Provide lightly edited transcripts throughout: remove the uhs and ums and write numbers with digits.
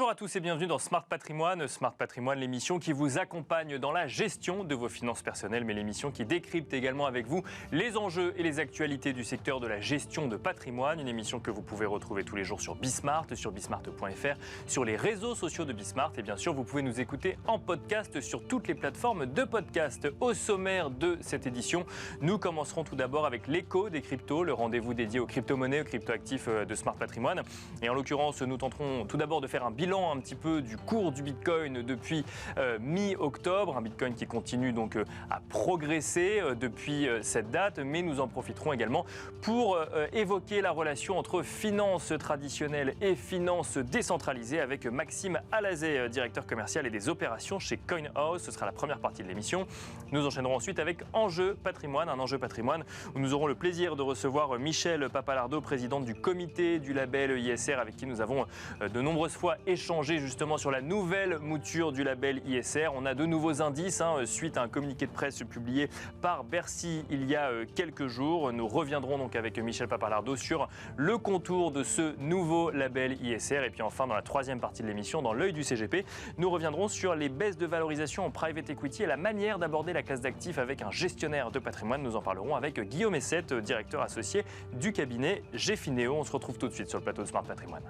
Bonjour à tous et bienvenue dans Smart Patrimoine. Smart Patrimoine, l'émission qui vous accompagne dans la gestion de vos finances personnelles, mais l'émission qui décrypte également avec vous les enjeux et les actualités du secteur de la gestion de patrimoine. Une émission que vous pouvez retrouver tous les jours sur Bismart, sur bismart.fr, sur les réseaux sociaux de Bismart. Et bien sûr, vous pouvez nous écouter en podcast sur toutes les plateformes de podcast. Au sommaire de cette édition, nous commencerons tout d'abord avec l'écho des cryptos, le rendez-vous dédié aux crypto-monnaies, aux crypto-actifs de Smart Patrimoine. Et en l'occurrence, nous tenterons tout d'abord de faire un bilan un petit peu du cours du Bitcoin depuis mi-octobre. Un Bitcoin qui continue donc à progresser depuis cette date, mais nous en profiterons également pour évoquer la relation entre finances traditionnelles et finances décentralisées avec Maxime Alazé, directeur commercial et des opérations chez CoinHouse. Ce sera la première partie de l'émission. Nous enchaînerons ensuite avec Enjeu Patrimoine, un Enjeu Patrimoine où nous aurons le plaisir de recevoir Michel Papalardo, présidente du comité du label ISR, avec qui nous avons de nombreuses fois échangé justement sur la nouvelle mouture du label ISR. On a de nouveaux indices suite à un communiqué de presse publié par Bercy il y a quelques jours. Nous reviendrons donc avec Michel Papalardo sur le contour de ce nouveau label ISR. Et puis enfin, dans la troisième partie de l'émission, dans l'œil du CGP, nous reviendrons sur les baisses de valorisation en private equity et la manière d'aborder la classe d'actifs avec un gestionnaire de patrimoine. Nous en parlerons avec Guillaume Essette, directeur associé du cabinet Gfineo. On se retrouve tout de suite sur le plateau de Smart Patrimoine.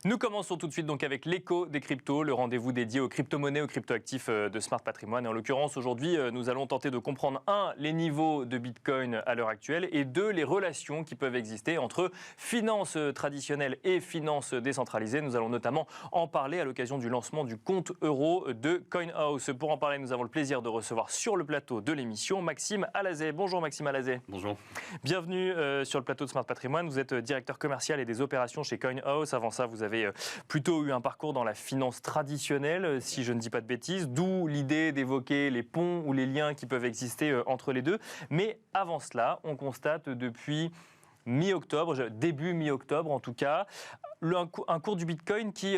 Nous commençons tout de suite donc avec l'écho des cryptos, le rendez-vous dédié aux crypto-monnaies, aux crypto-actifs de Smart Patrimoine. Et en l'occurrence, aujourd'hui, nous allons tenter de comprendre, les niveaux de Bitcoin à l'heure actuelle et les relations qui peuvent exister entre finances traditionnelles et finances décentralisées. Nous allons notamment en parler à l'occasion du lancement du compte euro de CoinHouse. Pour en parler, nous avons le plaisir de recevoir sur le plateau de l'émission Maxime Alazé. Bonjour Maxime Alazé. Bonjour. Bienvenue sur le plateau de Smart Patrimoine. Vous êtes directeur commercial et des opérations chez CoinHouse. Avant ça, vous avez plutôt eu un parcours dans la finance traditionnelle, si je ne dis pas de bêtises, d'où l'idée d'évoquer les ponts ou les liens qui peuvent exister entre les deux. Mais avant cela, on constate depuis mi-octobre, début mi-octobre en tout cas, un cours du Bitcoin qui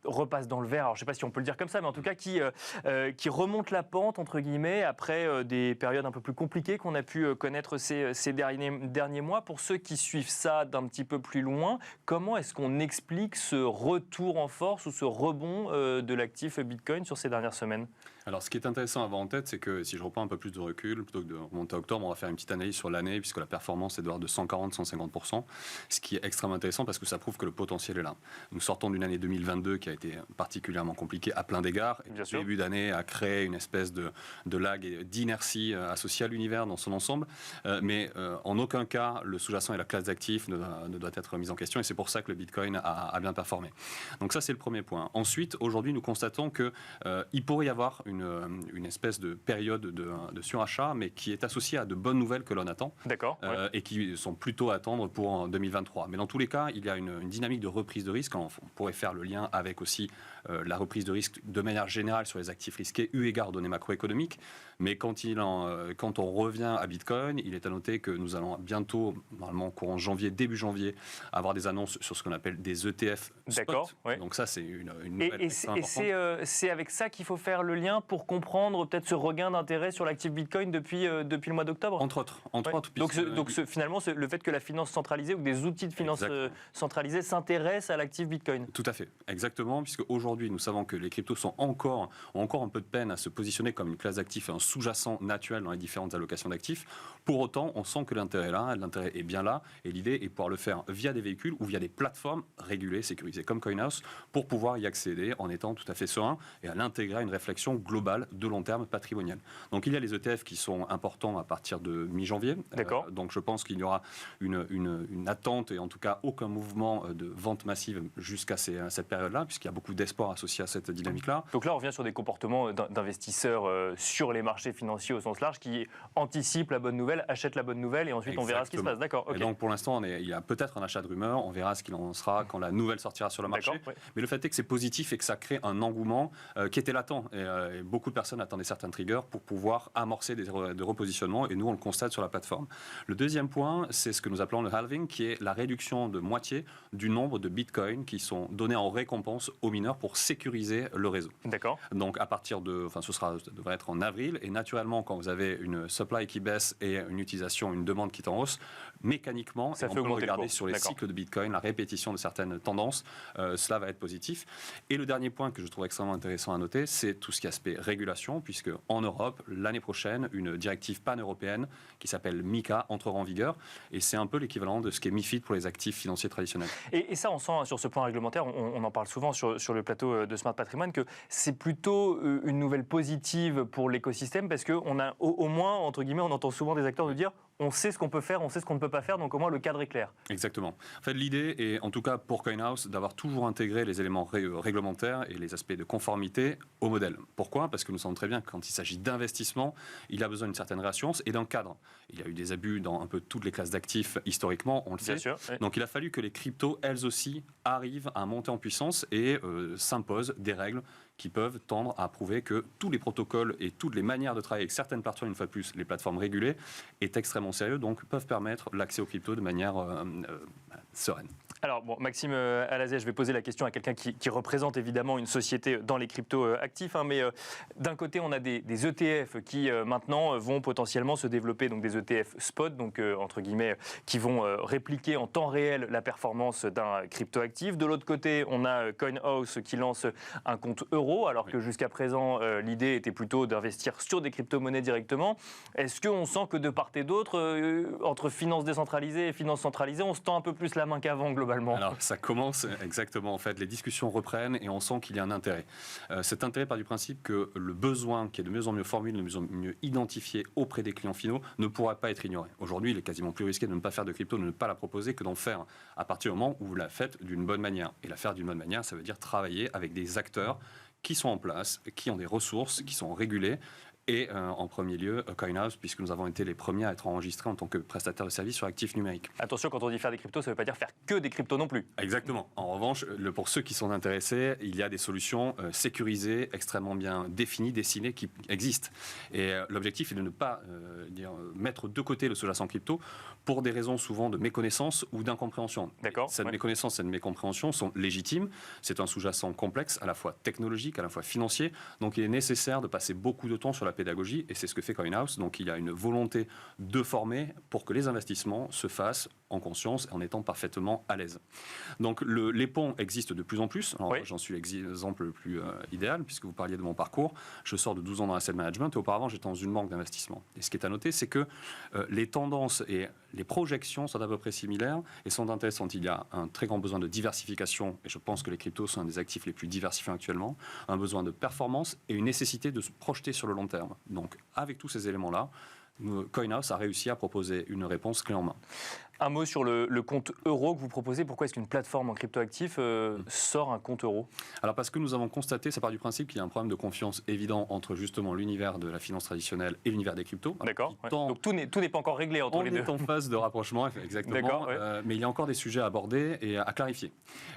repasse dans le vert. Alors je ne sais pas si on peut le dire comme ça, mais en tout cas qui remonte la pente, entre guillemets, après des périodes un peu plus compliquées qu'on a pu connaître ces derniers mois. Pour ceux qui suivent ça d'un petit peu plus loin, comment est-ce qu'on explique ce retour en force ou ce rebond de l'actif Bitcoin sur ces dernières semaines ? Alors, ce qui est intéressant à avoir en tête, c'est que si je reprends un peu plus de recul, plutôt que de remonter à octobre, on va faire une petite analyse sur l'année, puisque la performance est de l'ordre de 140-150%, ce qui est extrêmement intéressant parce que ça prouve que le potentiel est là. Nous sortons d'une année 2022 qui a été particulièrement compliquée à plein d'égards. Et le début d'année a créé une espèce de lag et d'inertie associée à l'univers dans son ensemble. Mais en aucun cas, le sous-jacent et la classe d'actifs ne doit être mis en question. Et c'est pour ça que le Bitcoin a bien performé. Donc ça, c'est le premier point. Ensuite, aujourd'hui, nous constatons qu'il pourrait y avoir une espèce de période de surachat, mais qui est associée à de bonnes nouvelles que l'on attend. D'accord. Et qui sont plutôt à attendre pour 2023. Mais dans tous les cas, il y a une dynamique de reprise de risque. On pourrait faire le lien avec aussi la reprise de risque de manière générale sur les actifs risqués, eu égard aux données macroéconomiques. Mais quand on revient à Bitcoin, il est à noter que nous allons bientôt, normalement courant janvier, début janvier, avoir des annonces sur ce qu'on appelle des ETF spot. D'accord. Ouais. Donc ça, c'est une nouvelle extrêmement importante. Et c'est avec ça qu'il faut faire le lien pour comprendre peut-être ce regain d'intérêt sur l'actif Bitcoin depuis le mois d'octobre ? Entre autres. Donc finalement, le fait que la finance centralisée ou que des outils de finance centralisés s'intéressent à l'actif Bitcoin. Tout à fait, exactement, puisque aujourd'hui, nous savons que les cryptos ont encore un peu de peine à se positionner comme une classe d'actifs et un sous-jacent naturel dans les différentes allocations d'actifs. Pour autant, on sent que l'intérêt est là, l'intérêt est bien là, et l'idée est de pouvoir le faire via des véhicules ou via des plateformes régulées, sécurisées comme CoinHouse, pour pouvoir y accéder en étant tout à fait serein et à l'intégrer à une réflexion globale de long terme patrimoniale. Donc il y a les ETF qui sont importants à partir de mi-janvier. D'accord. Donc je pense qu'il y aura une attente et en tout cas aucun mouvement de vente massive jusqu'à cette période-là, puisqu'il y a beaucoup d'espoir associé à cette dynamique-là. Donc là, on revient sur des comportements d'investisseurs sur les marchés financiers au sens large qui anticipent la bonne nouvelle, achètent la bonne nouvelle et ensuite on verra ce qui se passe. D'accord. Okay. Et donc pour l'instant, il y a peut-être un achat de rumeur, on verra ce qu'il en sera quand la nouvelle sortira sur le marché. Ouais. Mais le fait est que c'est positif et que ça crée un engouement qui était latent. Et beaucoup de personnes attendaient certains triggers pour pouvoir amorcer des repositionnements et nous, on le constate sur la plateforme. Le deuxième point, c'est ce que nous appelons le halving, qui est la réduction de moitié du nombre de bitcoins qui sont donnés en récompense aux mineurs pour pour sécuriser le réseau. D'accord. Donc à partir de, ça devrait être en avril, et naturellement quand vous avez une supply qui baisse et une utilisation, une demande qui est en hausse, mécaniquement, ça on peut regarder sur les cycles de Bitcoin, la répétition de certaines tendances, cela va être positif. Et le dernier point que je trouve extrêmement intéressant à noter, c'est tout ce qui est aspect régulation, puisque en Europe, l'année prochaine, une directive pan-européenne qui s'appelle MiCA entrera en vigueur, et c'est un peu l'équivalent de ce qu'est MiFID pour les actifs financiers traditionnels. Et ça, on sent sur ce plan réglementaire, on en parle souvent sur le plateau de Smart Patrimoine, que c'est plutôt une nouvelle positive pour l'écosystème, parce qu'on a au moins, entre guillemets, on entend souvent des acteurs nous dire on sait ce qu'on peut faire, on sait ce qu'on ne peut pas faire, donc au moins le cadre est clair. Exactement. En fait, l'idée est, en tout cas pour CoinHouse, d'avoir toujours intégré les éléments réglementaires et les aspects de conformité au modèle. Pourquoi ? Parce que nous savons très bien que quand il s'agit d'investissement, il a besoin d'une certaine réassurance et d'un cadre. Il y a eu des abus dans un peu toutes les classes d'actifs historiquement, on le sait. Bien sûr, oui. Donc il a fallu que les cryptos, elles aussi, arrivent à monter en puissance et s'imposent des règles qui peuvent tendre à prouver que tous les protocoles et toutes les manières de travailler avec certaines plateformes, une fois de plus, les plateformes régulées, est extrêmement sérieux, donc peuvent permettre l'accès aux cryptos de manière sereine. Alors, bon, Maxime Alaziet, je vais poser la question à quelqu'un qui représente évidemment une société dans les crypto-actifs, mais d'un côté, on a des ETF qui maintenant vont potentiellement se développer, donc des ETF spot, donc entre guillemets, qui vont répliquer en temps réel la performance d'un crypto-actif. De l'autre côté, on a CoinHouse qui lance un compte euro, alors que jusqu'à présent, l'idée était plutôt d'investir sur des crypto-monnaies directement. Est-ce qu'on sent que de part et d'autre, entre finances décentralisées et finances centralisées, on se tend un peu plus la main qu'avant, globalement ? Alors, ça commence exactement, en fait. Les discussions reprennent et on sent qu'il y a un intérêt. Cet intérêt part du principe que le besoin qui est de mieux en mieux formulé, de mieux en mieux identifié auprès des clients finaux ne pourra pas être ignoré. Aujourd'hui, il est quasiment plus risqué de ne pas faire de crypto, de ne pas la proposer, que d'en faire à partir du moment où vous la faites d'une bonne manière. Et la faire d'une bonne manière, ça veut dire travailler avec des acteurs qui sont en place, qui ont des ressources, qui sont régulés. Et en premier lieu, CoinHouse, puisque nous avons été les premiers à être enregistrés en tant que prestataire de services sur actifs numériques. Attention, quand on dit faire des cryptos, ça ne veut pas dire faire que des cryptos non plus. Exactement. En revanche, pour ceux qui sont intéressés, il y a des solutions sécurisées, extrêmement bien définies, dessinées, qui existent. Et l'objectif est de ne pas mettre de côté le sous-jacent crypto pour des raisons souvent de méconnaissance ou d'incompréhension. D'accord. Cette méconnaissance, cette mécompréhension sont légitimes. C'est un sous-jacent complexe, à la fois technologique, à la fois financier. Donc il est nécessaire de passer beaucoup de temps sur la pédagogie, et c'est ce que fait CoinHouse. Donc il y a une volonté de former pour que les investissements se fassent en conscience et en étant parfaitement à l'aise. Donc les ponts existent de plus en plus. Alors, j'en suis l'exemple le plus idéal, puisque vous parliez de mon parcours. Je sors de 12 ans dans l'asset management et auparavant j'étais dans une banque d'investissement. Et ce qui est à noter, c'est que les tendances et les projections sont à peu près similaires et sont intéressantes. Il y a un très grand besoin de diversification, et je pense que les cryptos sont un des actifs les plus diversifiés actuellement, un besoin de performance et une nécessité de se projeter sur le long terme. Donc avec tous ces éléments-là, CoinHouse a réussi à proposer une réponse clé en main. Un mot sur le compte euro que vous proposez. Pourquoi est-ce qu'une plateforme en cryptoactif sort un compte euro ? Alors parce que nous avons constaté, ça part du principe qu'il y a un problème de confiance évident entre justement l'univers de la finance traditionnelle et l'univers des cryptos. D'accord. Donc tout n'est pas encore réglé entre les deux. On est en phase de rapprochement, exactement. Mais il y a encore des sujets à aborder et à clarifier.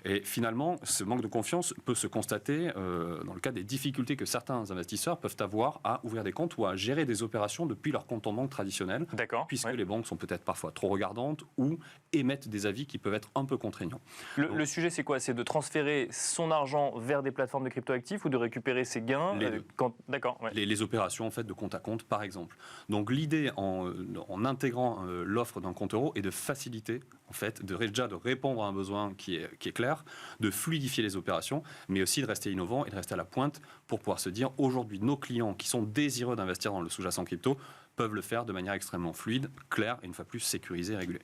Et finalement, ce manque de confiance peut se constater dans le cas des difficultés que certains investisseurs peuvent avoir à ouvrir des comptes ou à gérer des opérations depuis leur compte en banque traditionnel. D'accord. Puisque les banques sont peut-être parfois trop regardantes ou émettent des avis qui peuvent être un peu contraignants. Le sujet, c'est quoi ? C'est de transférer son argent vers des plateformes de cryptoactifs ou de récupérer ses gains D'accord. Les opérations en fait, de compte à compte, par exemple. Donc l'idée, en intégrant l'offre d'un compte euro, est de faciliter, en fait, de répondre à un besoin qui est clair, de fluidifier les opérations, mais aussi de rester innovant et de rester à la pointe pour pouvoir se dire, aujourd'hui, nos clients qui sont désireux d'investir dans le sous-jacent crypto peuvent le faire de manière extrêmement fluide, claire et une fois plus sécurisée et régulée.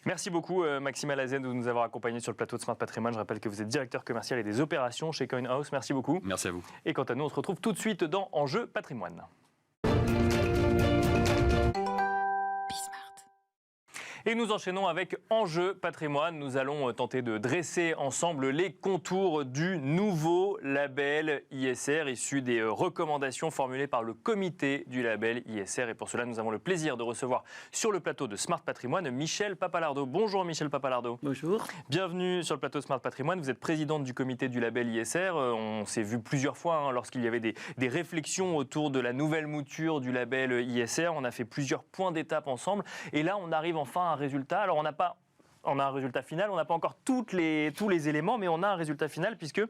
Merci beaucoup Maxime Alaziet de nous avoir accompagnés sur le plateau de Smart Patrimoine. Je rappelle que vous êtes directeur commercial et des opérations chez CoinHouse. Merci beaucoup. Merci à vous. Et quant à nous, on se retrouve tout de suite dans Enjeu Patrimoine. Et nous enchaînons avec Enjeu Patrimoine. Nous allons tenter de dresser ensemble les contours du nouveau label ISR issu des recommandations formulées par le comité du label ISR. Et pour cela, nous avons le plaisir de recevoir sur le plateau de Smart Patrimoine Michel Papalardo. Bonjour Michel Papalardo. Bonjour. Bienvenue sur le plateau de Smart Patrimoine. Vous êtes présidente du comité du label ISR. On s'est vu plusieurs fois lorsqu'il y avait des réflexions autour de la nouvelle mouture du label ISR. On a fait plusieurs points d'étape ensemble. Et là, on arrive enfin à un résultat. Alors, on n'a pas On a un résultat final, on n'a pas encore tous les éléments, mais on a un résultat final puisque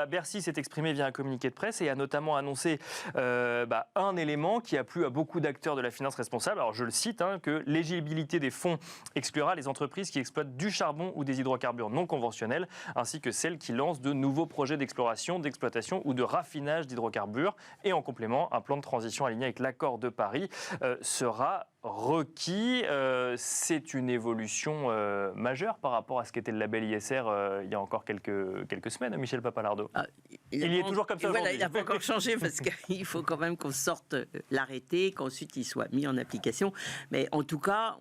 Bercy s'est exprimé via un communiqué de presse et a notamment annoncé un élément qui a plu à beaucoup d'acteurs de la finance responsable. Alors je le cite, que l'éligibilité des fonds exclura les entreprises qui exploitent du charbon ou des hydrocarbures non conventionnels, ainsi que celles qui lancent de nouveaux projets d'exploration, d'exploitation ou de raffinage d'hydrocarbures. Et en complément, un plan de transition aligné avec l'accord de Paris sera requis. C'est une évolution majeure par rapport à ce qu'était le label ISR il y a encore quelques semaines, Michel Papalardo. Il y est toujours comme ça aujourd'hui. Il n'a pas encore changé parce qu'il faut quand même qu'on sorte l'arrêté, qu'ensuite il soit mis en application. Mais en tout cas,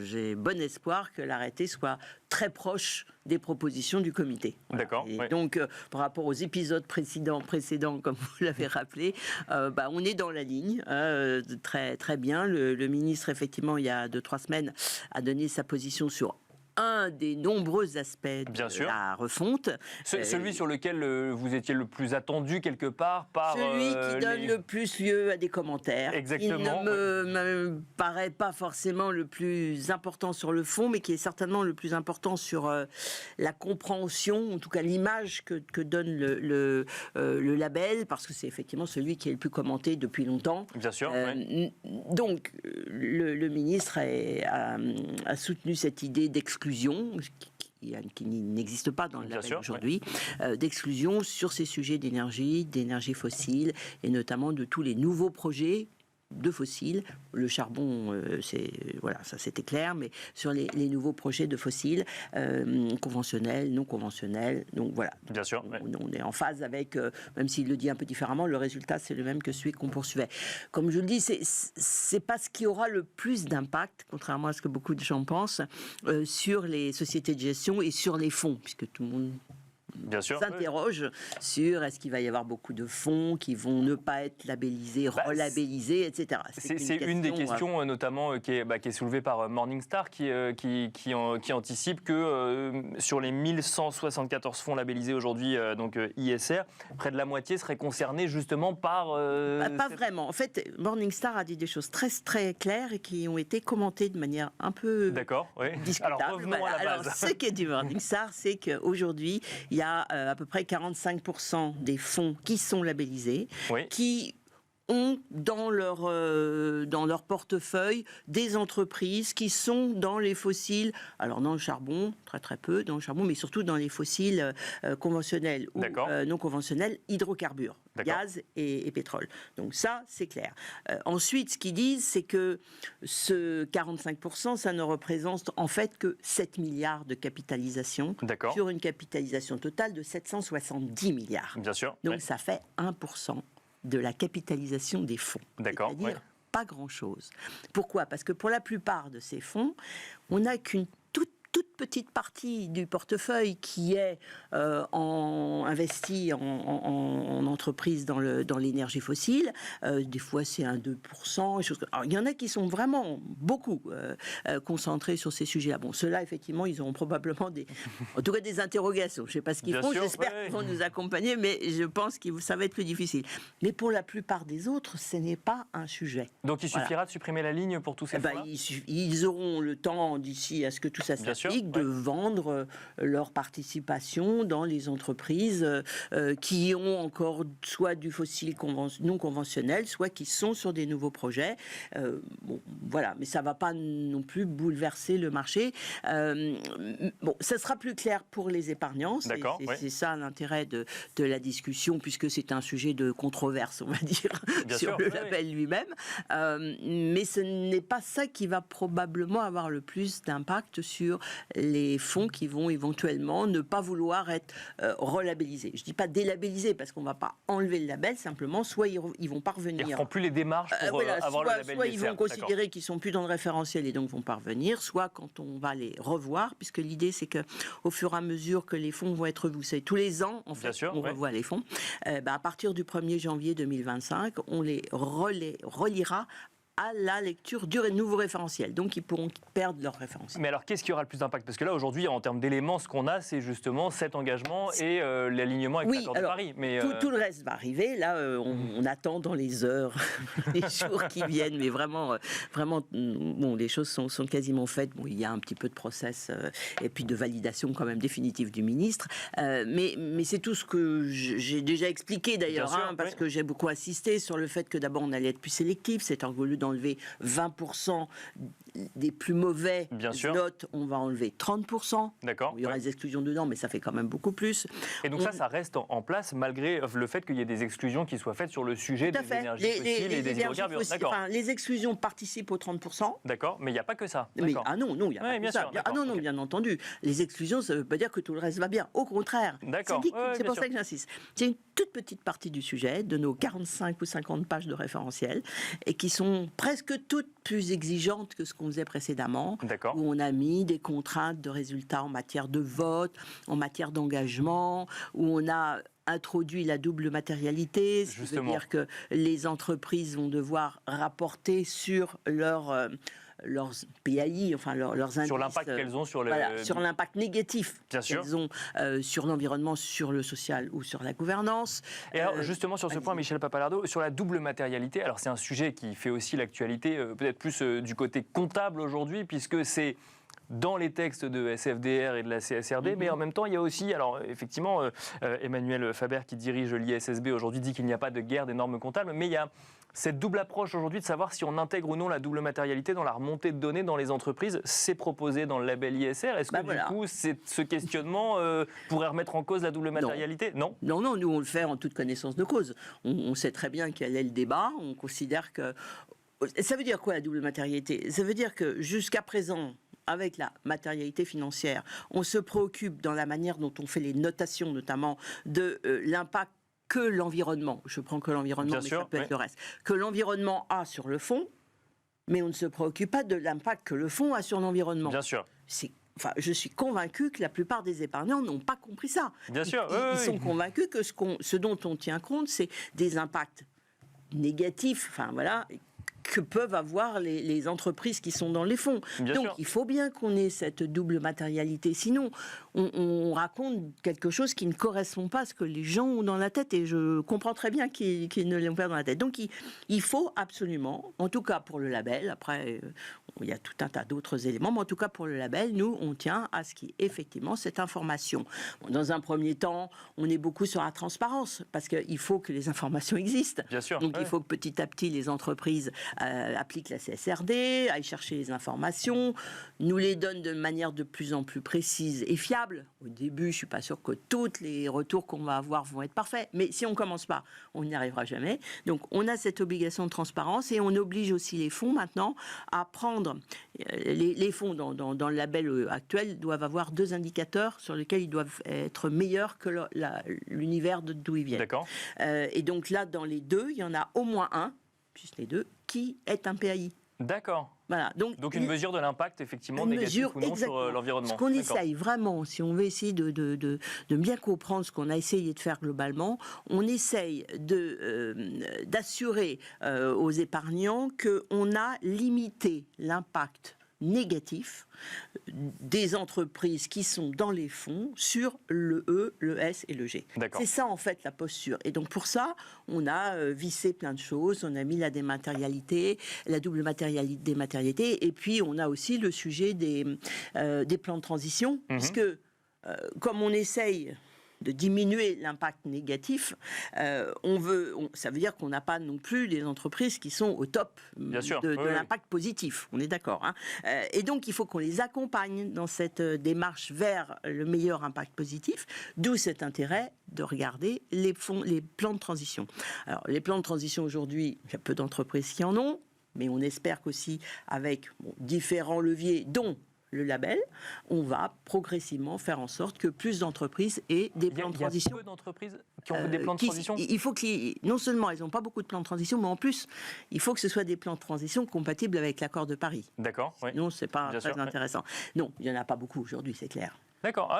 j'ai bon espoir que l'arrêté soit très proche des propositions du comité. D'accord. Et oui. donc, par rapport aux épisodes précédents comme vous l'avez rappelé, on est dans la ligne, très, très bien. Le ministre, effectivement, il y a 2-3 semaines, a donné sa position sur un des nombreux aspects de la refonte. Celui sur lequel vous étiez le plus attendu quelque part par... Celui qui donne le plus lieu à des commentaires. Exactement. Il ne me paraît pas forcément le plus important sur le fond, mais qui est certainement le plus important sur la compréhension, en tout cas l'image que donne le label, parce que c'est effectivement celui qui est le plus commenté depuis longtemps. Bien sûr. Donc, le ministre a soutenu cette idée d'exclusion qui n'existe pas dans le label aujourd'hui, d'exclusion sur ces sujets d'énergie fossile, et notamment de tous les nouveaux projets de fossiles. Le charbon, ça c'était clair, mais sur les nouveaux projets de fossiles, conventionnels, non conventionnels, donc voilà. Bien sûr. On est en phase avec, même s'il le dit un peu différemment, le résultat c'est le même que celui qu'on poursuivait. Comme je le dis, c'est pas ce qui aura le plus d'impact, contrairement à ce que beaucoup de gens pensent, sur les sociétés de gestion et sur les fonds, puisque tout le monde s'interroge sur est-ce qu'il va y avoir beaucoup de fonds qui vont ne pas être labellisés, relabellisés, etc. C'est une des questions notamment qui est soulevée par Morningstar qui anticipe que sur les 1174 fonds labellisés aujourd'hui, donc ISR, près de la moitié seraient concernés justement par... Pas vraiment. En fait, Morningstar a dit des choses très, très claires et qui ont été commentées de manière un peu discutable. Alors revenons à la base. Ce qu'est du Morningstar, c'est qu'aujourd'hui, il y a à peu près 45% des fonds qui sont labellisés, qui ont dans leur portefeuille des entreprises qui sont dans les fossiles, alors dans le charbon, très très peu dans le charbon, mais surtout dans les fossiles conventionnels ou non conventionnels, hydrocarbures, gaz et pétrole. Donc ça, c'est clair. Ensuite, ce qu'ils disent, c'est que ce 45%, ça ne représente en fait que 7 milliards de capitalisation sur une capitalisation totale de 770 milliards. Bien sûr. Donc ça fait 1% de la capitalisation des fonds. C'est-à-dire pas grand-chose. Pourquoi ? Parce que pour la plupart de ces fonds, on n'a qu'une toute petite partie du portefeuille qui est investi en entreprise dans l'énergie fossile. Des fois, c'est 2%. Alors, il y en a qui sont vraiment beaucoup concentrés sur ces sujets-là. Bon, ceux-là, effectivement, ils auront probablement en tout cas des interrogations. Je ne sais pas ce qu'ils font. J'espère qu'ils vont nous accompagner, mais je pense que ça va être plus difficile. Mais pour la plupart des autres, ce n'est pas un sujet. Donc, il suffira de supprimer la ligne pour tous ces fonds-là ? Ils auront le temps, d'ici à ce que tout ça s'applique, de vendre leur participation dans les entreprises qui ont encore soit du fossile non conventionnel, soit qui sont sur des nouveaux projets. Voilà, mais ça ne va pas non plus bouleverser le marché. Ça sera plus clair pour les épargnants. C'est ça l'intérêt de la discussion, puisque c'est un sujet de controverse, on va dire, sur le label lui-même. Mais ce n'est pas ça qui va probablement avoir le plus d'impact sur les fonds qui vont éventuellement ne pas vouloir être relabellisés. Je ne dis pas délabellisés, parce qu'on ne va pas enlever le label, simplement, soit ils vont parvenir... Ils ne feront plus les démarches pour avoir le label. Soit ils vont considérer qu'ils ne sont plus dans le référentiel et donc vont parvenir, soit quand on va les revoir, puisque l'idée c'est qu'au fur et à mesure que les fonds vont être revus, c'est tous les ans, en fait, on revoit les fonds, à partir du 1er janvier 2025, on les relira à la lecture du nouveau référentiel. Donc, ils pourront perdre leur référentiel. Mais alors, qu'est-ce qui aura le plus d'impact? Parce que là, aujourd'hui, en termes d'éléments, ce qu'on a, c'est justement cet engagement et l'alignement avec l'accord de Paris. Mais tout le reste va arriver. Là, on attend dans les heures, les jours qui viennent. Mais vraiment, bon, les choses sont quasiment faites. Bon, il y a un petit peu de process et puis de validation quand même définitive du ministre. Mais c'est tout ce que j'ai déjà expliqué d'ailleurs, parce que j'ai beaucoup insisté sur le fait que d'abord on allait être plus sélectif. C'est au lieu d'enlever 20% des plus mauvais notes, on va enlever 30%. D'accord. Il y aura des exclusions dedans, mais ça fait quand même beaucoup plus. Et donc ça reste en place malgré le fait qu'il y ait des exclusions qui soient faites sur le sujet des énergies fossiles et des hydrocarbures. D'accord. Enfin, les exclusions participent aux 30%. D'accord, mais il n'y a pas que ça. Mais, non, il n'y a pas que ça. Bien entendu. Les exclusions, ça ne veut pas dire que tout le reste va bien. Au contraire. D'accord. C'est pour ça que j'insiste. C'est une toute petite partie du sujet, de nos 45 ou 50 pages de référentiel, et qui sont presque toutes plus exigeantes que ce qu'on faisait précédemment, où on a mis des contraintes de résultats en matière de vote, en matière d'engagement, où on a introduit la double matérialité, ce qui veut dire que les entreprises vont devoir rapporter sur leurs PAI, enfin leurs indices. Sur l'impact qu'elles ont sur sur l'impact négatif qu'elles ont sur l'environnement, sur le social ou sur la gouvernance. Et alors justement sur ce point, Michel Papalardo, sur la double matérialité, alors c'est un sujet qui fait aussi l'actualité, peut-être plus du côté comptable aujourd'hui, puisque c'est dans les textes de SFDR et de la CSRD, mais en même temps, il y a aussi, alors effectivement, Emmanuel Faber, qui dirige l'ISSB aujourd'hui, dit qu'il n'y a pas de guerre des normes comptables, mais il y a cette double approche aujourd'hui de savoir si on intègre ou non la double matérialité dans la remontée de données dans les entreprises. C'est proposé dans le label ISR. Est-ce que du coup, ce questionnement pourrait remettre en cause la double matérialité? Non, nous on le fait en toute connaissance de cause. On sait très bien quel est le débat. On considère que... Ça veut dire quoi la double matérialité? Ça veut dire que jusqu'à présent, avec la matérialité financière, on se préoccupe dans la manière dont on fait les notations, notamment de l'impact que l'environnement, je prends que l'environnement, mais ça peut être le reste, que l'environnement a sur le fonds, mais on ne se préoccupe pas de l'impact que le fonds a sur l'environnement. Bien sûr. Je suis convaincu que la plupart des épargnants n'ont pas compris ça. Bien sûr. Ils sont convaincus que ce dont on tient compte, c'est des impacts négatifs, que peuvent avoir les entreprises qui sont dans les fonds. Donc il faut bien qu'on ait cette double matérialité. Sinon, on raconte quelque chose qui ne correspond pas à ce que les gens ont dans la tête, et je comprends très bien qu'ils ne l'ont pas dans la tête. Donc il faut absolument, en tout cas pour le label, après il y a tout un tas d'autres éléments, mais en tout cas pour le label, nous on tient à ce qu'il y ait effectivement cette information. Dans un premier temps, on est beaucoup sur la transparence, parce qu'il faut que les informations existent. Bien sûr. Donc il faut que petit à petit les entreprises appliquent la CSRD, aillent chercher les informations, nous les donnent de manière de plus en plus précise et fiable. Au début, je ne suis pas sûre que tous les retours qu'on va avoir vont être parfaits, mais si on ne commence pas, on n'y arrivera jamais. Donc on a cette obligation de transparence, et on oblige aussi les fonds maintenant à prendre... Les fonds dans le label actuel doivent avoir 2 indicateurs sur lesquels ils doivent être meilleurs que l'univers d'où ils viennent. D'accord. Et donc là, dans les 2, il y en a au moins un, juste les 2, qui est un PAI. D'accord. Voilà. Donc une mesure de l'impact, effectivement, négatif ou non sur l'environnement. Ce qu'on essaye vraiment, si on veut essayer de bien comprendre ce qu'on a essayé de faire globalement, on essaye d'assurer aux épargnants qu'on a limité l'impact négatif des entreprises qui sont dans les fonds sur le E, le S et le G. C'est ça en fait la posture. Et donc pour ça, on a vissé plein de choses. On a mis la dématérialité, la double dématérialité, et puis on a aussi le sujet des plans de transition, puisque comme on essaye de diminuer l'impact négatif, ça veut dire qu'on n'a pas non plus des entreprises qui sont au top de l'impact positif. On est d'accord. Et donc, il faut qu'on les accompagne dans cette démarche vers le meilleur impact positif, d'où cet intérêt de regarder les plans de transition. Alors, les plans de transition aujourd'hui, il y a peu d'entreprises qui en ont, mais on espère qu'aussi avec différents leviers, dont le label, on va progressivement faire en sorte que plus d'entreprises aient des plans de transition. Il y a peu d'entreprises qui ont des plans de transition. Il faut non seulement elles n'ont pas beaucoup de plans de transition, mais en plus, il faut que ce soit des plans de transition compatibles avec l'accord de Paris. D'accord. Sinon, c'est pas très intéressant. Non, il n'y en a pas beaucoup aujourd'hui, c'est clair. D'accord.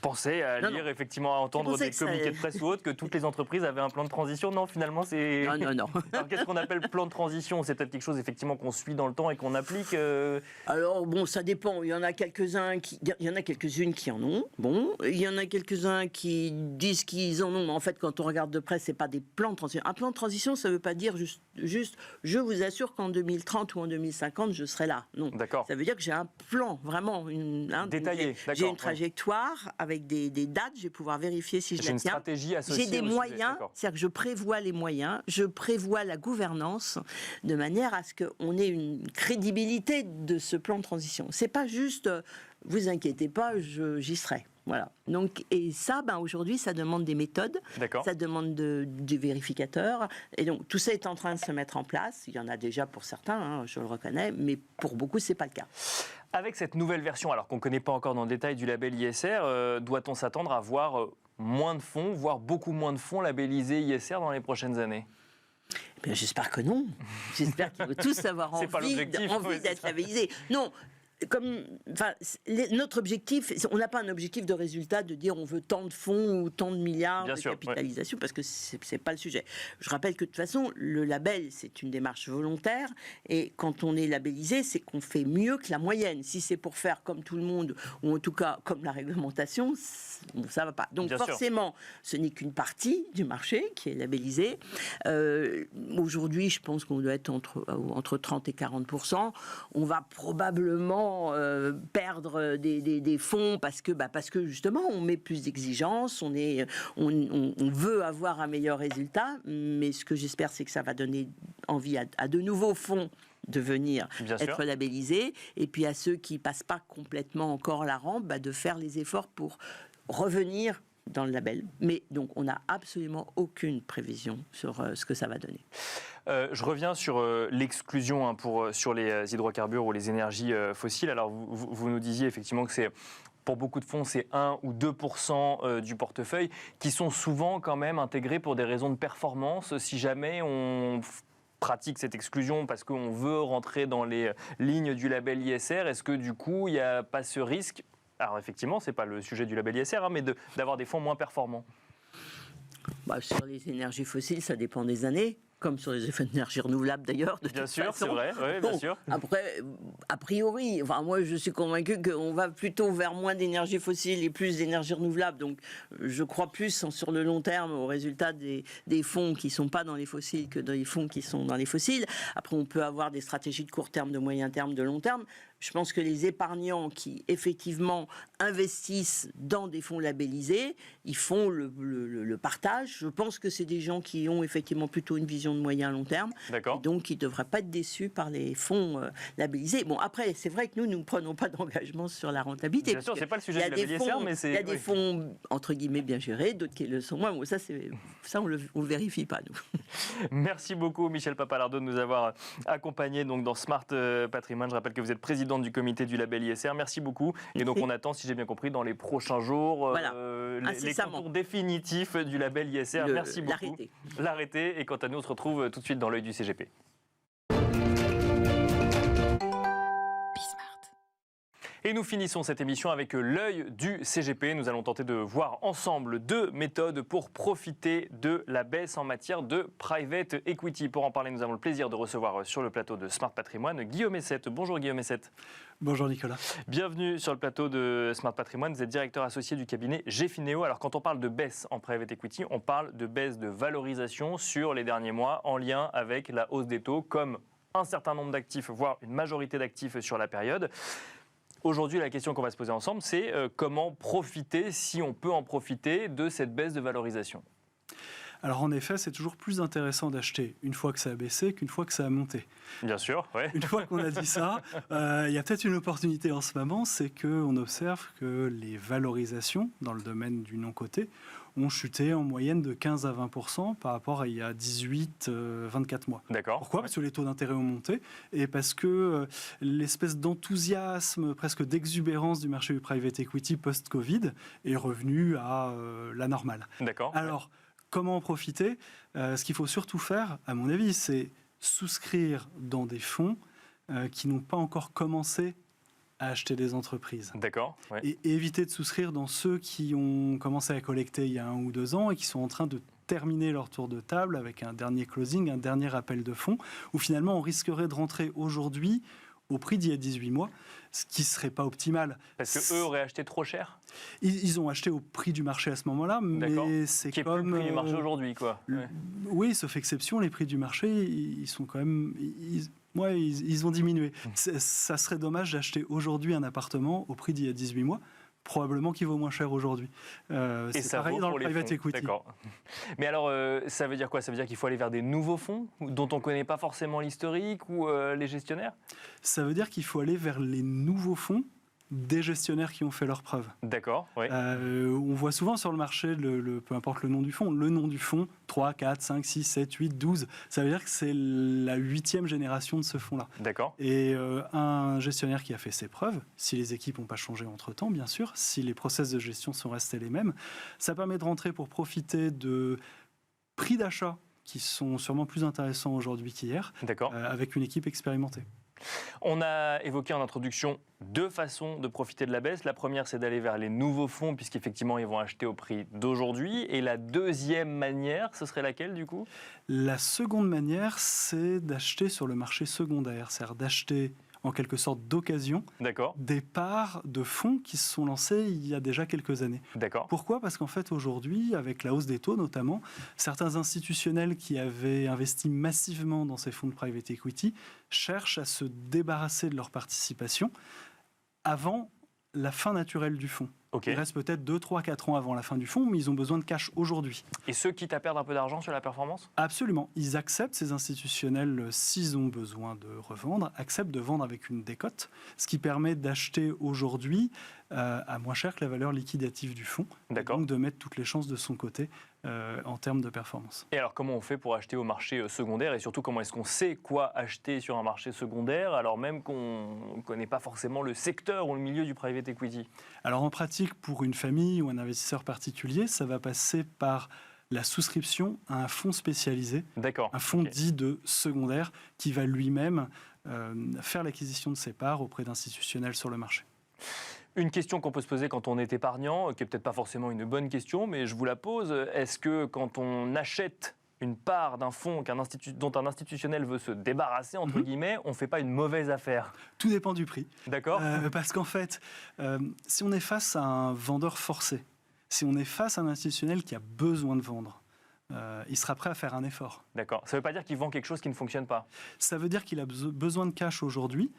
pensais à lire, effectivement, à entendre des communiqués de presse ou autres, que toutes les entreprises avaient un plan de transition. Non, finalement, c'est... Non. Alors, qu'est-ce qu'on appelle plan de transition? C'est peut-être quelque chose, effectivement, qu'on suit dans le temps et qu'on applique Alors, bon, ça dépend. Il y en a quelques-unes qui en ont. Bon, il y en a quelques-uns qui disent qu'ils en ont, mais en fait, quand on regarde de près, c'est pas des plans de transition. Un plan de transition, ça veut pas dire juste je vous assure qu'en 2030 ou en 2050, je serai là. Non. D'accord. Ça veut dire que j'ai un plan, vraiment. Détaillé, d'accord. J'ai une trajectoire avec des dates, je vais pouvoir vérifier si je la tiens. J'ai une stratégie associée. J'ai des moyens, c'est-à-dire que je prévois les moyens, je prévois la gouvernance, de manière à ce qu'on ait une crédibilité de ce plan de transition. C'est pas juste, vous inquiétez pas, j'y serai. Voilà. Donc, et ça, aujourd'hui, ça demande des méthodes, ça demande du vérificateur. Et donc, tout ça est en train de se mettre en place. Il y en a déjà pour certains, je le reconnais, mais pour beaucoup, c'est pas le cas. Avec cette nouvelle version, alors qu'on ne connaît pas encore dans le détail du label ISR, doit-on s'attendre à voir moins de fonds, voire beaucoup moins de fonds labellisés ISR dans les prochaines années? Bien, j'espère que non. J'espère qu'ils vont tous avoir envie d'être labellisés. Non. Notre objectif, on n'a pas un objectif de résultat de dire on veut tant de fonds ou tant de milliards de capitalisation, parce que c'est pas le sujet. Je rappelle que de toute façon, le label, c'est une démarche volontaire, et quand on est labellisé, c'est qu'on fait mieux que la moyenne. Si c'est pour faire comme tout le monde, ou en tout cas comme la réglementation, ça va pas. Donc forcément, ce n'est qu'une partie du marché qui est labellisée. Aujourd'hui, je pense qu'on doit être entre 30 et 40%. On va probablement perdre des fonds parce que justement on met plus d'exigences, on veut avoir un meilleur résultat, mais ce que j'espère, c'est que ça va donner envie à de nouveaux fonds de venir être labellisés, et puis à ceux qui passent pas complètement encore la rampe, de faire les efforts pour revenir dans le label. Mais donc on n'a absolument aucune prévision sur ce que ça va donner. Je reviens sur l'exclusion sur les hydrocarbures ou les énergies fossiles. Alors vous nous disiez effectivement que pour beaucoup de fonds, c'est 1 ou 2% du portefeuille qui sont souvent quand même intégrés pour des raisons de performance. Si jamais on pratique cette exclusion parce qu'on veut rentrer dans les lignes du label ISR, est-ce que du coup il n'y a pas ce risque? Alors effectivement, ce n'est pas le sujet du label ISR, mais d'avoir des fonds moins performants. Sur les énergies fossiles, ça dépend des années, comme sur les énergies renouvelables d'ailleurs. Bien sûr, c'est vrai, bien sûr. Après, a priori, moi je suis convaincu qu'on va plutôt vers moins d'énergie fossile et plus d'énergie renouvelable. Donc je crois plus sur le long terme au résultat des fonds qui ne sont pas dans les fossiles que dans les fonds qui sont dans les fossiles. Après, on peut avoir des stratégies de court terme, de moyen terme, de long terme. Je pense que les épargnants qui, effectivement, investissent dans des fonds labellisés, ils font le partage. Je pense que c'est des gens qui ont effectivement plutôt une vision de moyen à long terme. D'accord. Et donc, ils ne devraient pas être déçus par les fonds labellisés. Bon, après, c'est vrai que nous ne prenons pas d'engagement sur la rentabilité. Bien sûr, ce n'est pas le sujet du label ISR, mais c'est... Il y a des fonds, entre guillemets, bien gérés, d'autres qui le sont moins. Bon, ça, on ne le vérifie pas, nous. Merci beaucoup, Michel Papalardo, de nous avoir accompagnés dans Smart Patrimoine. Je rappelle que vous êtes président du comité du label ISR. Merci beaucoup. Et donc, on attend, si j'ai bien compris, dans les prochains jours, les contours définitifs du label ISR. Merci beaucoup. L'arrêté. Et quant à nous, on se retrouve tout de suite dans l'œil du CGP. Et nous finissons cette émission avec l'œil du CGP. Nous allons tenter de voir ensemble 2 méthodes pour profiter de la baisse en matière de private equity. Pour en parler, nous avons le plaisir de recevoir sur le plateau de Smart Patrimoine Guillaume Essette. Bonjour Guillaume Essette. Bonjour Nicolas. Bienvenue sur le plateau de Smart Patrimoine. Vous êtes directeur associé du cabinet Gfineo. Alors quand on parle de baisse en private equity, on parle de baisse de valorisation sur les derniers mois en lien avec la hausse des taux, comme un certain nombre d'actifs, voire une majorité d'actifs sur la période. Aujourd'hui, la question qu'on va se poser ensemble, c'est comment profiter, si on peut en profiter, de cette baisse de valorisation. Alors en effet, c'est toujours plus intéressant d'acheter une fois que ça a baissé qu'une fois que ça a monté. Bien sûr, oui. Une fois qu'on a dit ça, il y a peut-être une opportunité en ce moment, c'est qu'on observe que les valorisations dans le domaine du non-coté ont chuté en moyenne de 15 à 20% par rapport à il y a 18-24 mois. D'accord. Pourquoi ? Parce que les taux d'intérêt ont monté et parce que l'espèce d'enthousiasme, presque d'exubérance du marché du private equity post-Covid est revenu à la normale. D'accord. Alors, comment en profiter ? Ce qu'il faut surtout faire, à mon avis, c'est souscrire dans des fonds qui n'ont pas encore commencé à acheter des entreprises. D'accord. Ouais. Et éviter de souscrire dans ceux qui ont commencé à collecter il y a 1 ou 2 ans et qui sont en train de terminer leur tour de table avec un dernier closing, un dernier appel de fonds, où finalement on risquerait de rentrer aujourd'hui au prix d'il y a 18 mois, ce qui ne serait pas optimal. Parce qu'eux auraient acheté trop cher. Ils ont acheté au prix du marché à ce moment-là, mais c'est qui comme... Qui est plus le prix du marché aujourd'hui, quoi. Ouais. Oui, sauf exception, les prix du marché, ils sont quand même... Ils ont diminué. Ça serait dommage d'acheter aujourd'hui un appartement au prix d'il y a 18 mois, probablement qu'il vaut moins cher aujourd'hui. C'est pareil dans le private equity. D'accord. Mais alors, ça veut dire quoi? Ça veut dire qu'il faut aller vers des nouveaux fonds dont on ne connaît pas forcément l'historique ou les gestionnaires? Ça veut dire qu'il faut aller vers les nouveaux fonds des gestionnaires qui ont fait leurs preuves. D'accord, oui. On voit souvent sur le marché, peu importe le nom du fonds, 3, 4, 5, 6, 7, 8, 12. Ça veut dire que c'est la 8e génération de ce fonds-là. D'accord. Et un gestionnaire qui a fait ses preuves, si les équipes n'ont pas changé entre-temps, bien sûr, si les process de gestion sont restés les mêmes, ça permet de rentrer pour profiter de prix d'achat qui sont sûrement plus intéressants aujourd'hui qu'hier, avec une équipe expérimentée. On a évoqué en introduction 2 façons de profiter de la baisse. La première, c'est d'aller vers les nouveaux fonds, puisqu'effectivement, ils vont acheter au prix d'aujourd'hui. Et la deuxième manière, ce serait laquelle, du coup? La seconde manière, c'est d'acheter sur le marché secondaire, c'est-à-dire d'acheter en quelque sorte d'occasion des parts de fonds qui se sont lancés il y a déjà quelques années. Pourquoi? Parce qu'en fait, aujourd'hui, avec la hausse des taux notamment, certains institutionnels qui avaient investi massivement dans ces fonds de private equity cherchent à se débarrasser de leur participation avant la fin naturelle du fonds. Il reste peut-être 2, 3, 4 ans avant la fin du fonds, mais ils ont besoin de cash aujourd'hui. Et ceux quitte à perdre un peu d'argent sur la performance? Absolument. Ils acceptent, ces institutionnels, s'ils ont besoin de revendre, acceptent de vendre avec une décote, ce qui permet d'acheter aujourd'hui à moins cher que la valeur liquidative du fonds, et donc de mettre toutes les chances de son côté en termes de performance. Et alors, comment on fait pour acheter au marché secondaire? Et surtout, comment est-ce qu'on sait quoi acheter sur un marché secondaire, alors même qu'on ne connaît pas forcément le secteur ou le milieu du private equity? Alors, en pratique, pour une famille ou un investisseur particulier, ça va passer par la souscription à un fonds spécialisé, un fonds dit de secondaire, qui va lui-même faire l'acquisition de ses parts auprès d'institutionnels sur le marché. Une question qu'on peut se poser quand on est épargnant, qui n'est peut-être pas forcément une bonne question, mais je vous la pose. Est-ce que quand on achète une part d'un fonds dont un institutionnel veut se débarrasser, entre guillemets, on ne fait pas une mauvaise affaire? Tout dépend du prix. D'accord. Parce qu'en fait, si on est face à un vendeur forcé, si on est face à un institutionnel qui a besoin de vendre, il sera prêt à faire un effort. D'accord. Ça ne veut pas dire qu'il vend quelque chose qui ne fonctionne pas? Ça veut dire qu'il a besoin de cash aujourd'hui,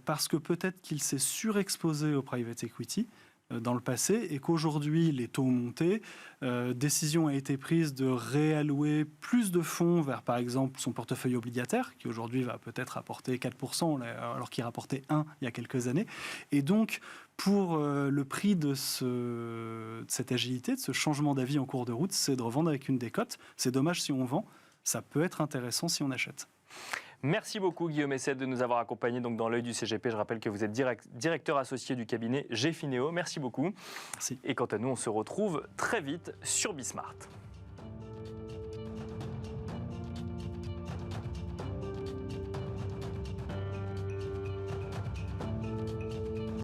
parce que peut-être qu'il s'est surexposé au private equity dans le passé et qu'aujourd'hui les taux ont monté, décision a été prise de réallouer plus de fonds vers par exemple son portefeuille obligataire qui aujourd'hui va peut-être rapporter 4% alors qu'il rapportait 1 il y a quelques années. Et donc pour le prix de cette agilité, de ce changement d'avis en cours de route, c'est de revendre avec une décote. C'est dommage si on vend, ça peut être intéressant si on achète. Merci beaucoup Guillaume Essed de nous avoir accompagnés donc, dans l'œil du CGP. Je rappelle que vous êtes directeur associé du cabinet Gfineo. Merci beaucoup. Merci. Et quant à nous, on se retrouve très vite sur Bismart.